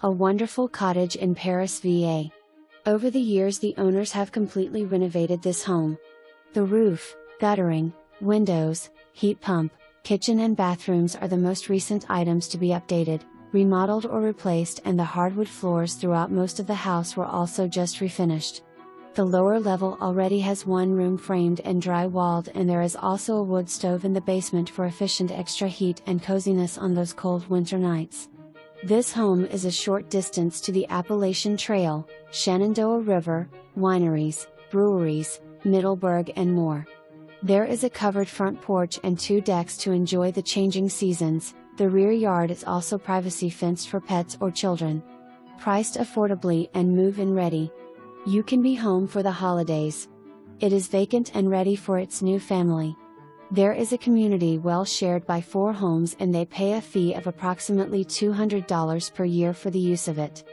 a wonderful cottage in Paris, VA. Over the years the owners have completely renovated this home. The roof, guttering, windows, heat pump, kitchen and bathrooms are the most recent items to be updated, remodeled or replaced, and the hardwood floors throughout most of the house were also just refinished. The lower level already has one room framed and dry-walled, and there is also a wood stove in the basement for efficient extra heat and coziness on those cold winter nights. This home is a short distance to the Appalachian Trail, Shenandoah River, wineries, breweries, Middleburg and more. There is a covered front porch and 2 decks to enjoy the changing seasons. The rear yard is also privacy fenced for pets or children. Priced affordably and move-in ready. You can be home for the holidays. It is vacant and ready for its new family. There is a community well shared by 4 homes, and they pay a fee of approximately $200 per year for the use of it.